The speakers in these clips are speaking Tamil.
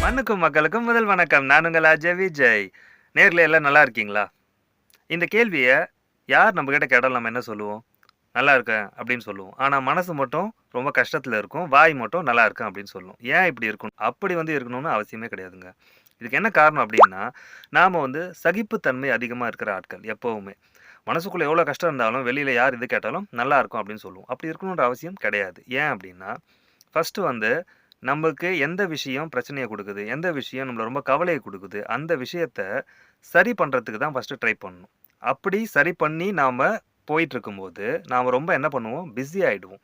மண்ணுக்கும் மக்களுக்கும் முதல் வணக்கம். நான் உங்கள் அஜய் விஜய். நேர்ல எல்லாம் நல்லா இருக்கீங்களா? இந்த கேள்வியை யார் நம்ம கிட்ட கேட்டாலும் நம்ம என்ன சொல்லுவோம்? நல்லா இருக்கேன் அப்படின்னு சொல்லுவோம். ஆனா மனசு மட்டும் ரொம்ப கஷ்டத்துல இருக்கும். வாய் மட்டும் நல்லா இருக்கேன் அப்படின்னு சொல்லும். ஏன் இப்படி இருக்கணும்? அப்படி இருக்கணும்னு அவசியமே கிடையாதுங்க. இதுக்கு என்ன காரணம் அப்படின்னா, நாம சகிப்புத்தன்மை அதிகமா இருக்கிற ஆட்கள் எப்பவுமே. மனசுக்குள்ள எவ்வளோ கஷ்டம் இருந்தாலும் வெளியில யார் எது கேட்டாலும் நல்லா இருக்கும் அப்படின்னு சொல்லுவோம். அப்படி இருக்கணுன்ற அவசியம் கிடையாது. ஏன் அப்படின்னா, ஃபர்ஸ்ட் நமக்கு எந்த விஷயம் பிரச்சனைய குடுக்குது, எந்த விஷயம் நம்மள ரொம்ப கவலைய குடுக்குது, அந்த விஷயத்த சரி பண்றதுக்கு தான் ஃபர்ஸ்ட்டு ட்ரை பண்ணணும். அப்படி சரி பண்ணி நாம போயிட்டுருக்கும்போது, நாம ரொம்ப என்ன பண்ணுவோம்? பிஸி ஆயிடுவோம்.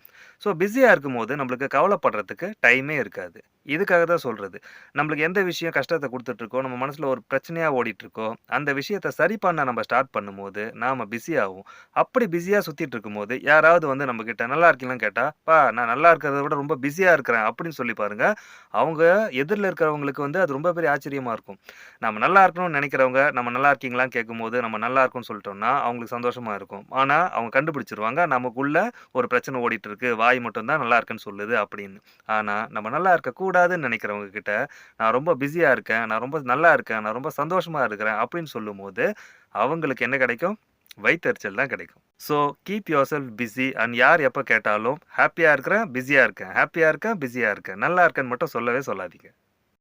ஸோ பிஸியா இருக்கும்போது நம்மளுக்கு கவலைப்படுறதுக்கு டைமே இருக்காது. இதுக்காக தான் சொல்றது. நம்மளுக்கு எந்த விஷயம் கஷ்டத்த குடுத்துட்டுருக்கோ, நம்ம மனசுல ஒரு பிரச்சனையா ஓடிட்டுருக்கோ, அந்த விஷயத்த சரி பண்ண நம்ம ஸ்டார்ட் பண்ணும்போது, நாம பிஸி ஆவோம். அப்படி பிஸியா சுத்திட்டு இருக்கும்போது, யாராவது நம்மகிட்ட "நல்லா இருக்கீங்களான்னு?" கேட்டா, "அப்பா நான் நல்லா இருக்கிறத விட ரொம்ப பிஸியா இருக்கிறேன்" அப்படின்னு சொல்லி பாருங்க. அவங்க எதிர்ல இருக்கிறவங்களுக்கு அது ரொம்ப பெரிய ஆச்சரியமா இருக்கும். நம்ம நல்லா இருக்கணும்னு நெனைக்கிறவங்க, நம்ம நல்லா இருக்கீங்களான்னு கேட்கும்போது, நம்ம நல்லா இருக்கோம்ன்னு சொல்லிட்டோம்னா, அவங்களுக்கு சந்தோஷமா இருக்கும். ஆனா, அவங்க கண்டுபிடிச்சுருவாங்க, நமக்குள்ள ஒரு பிரச்சனை ஓடிட்டு இருக்கு. வாய் மட்டும் தான் நல்லா இருக்குன்னு சொல்லுது அப்படின்னு. ஆனா, நம்ம நல்லா இருக்கக்கூடாதுன்னு நெனைக்கிறவங்க கிட்ட, "நான் ரொம்ப பிஸியா இருக்கேன். நான் ரொம்ப நல்லா இருக்கேன். நான் ரொம்ப சந்தோஷமா இருக்கிறேன்" அப்படின்னு சொல்லும்போது, அவங்களுக்கு என்ன கிடைக்கும்? வயித்தெரிச்சல் தான் கிடைக்கும். So keep your self busy and யார் எப்ப கேட்டாலும், "ஹேப்பியா இருக்கிறேன், பிஸியா இருக்கேன். ஹேப்பியா இருக்கேன், பிஸியா இருக்கேன். நல்லா இருக்கேன்னு" மட்டும் சொல்லவே சொல்லாதீங்க.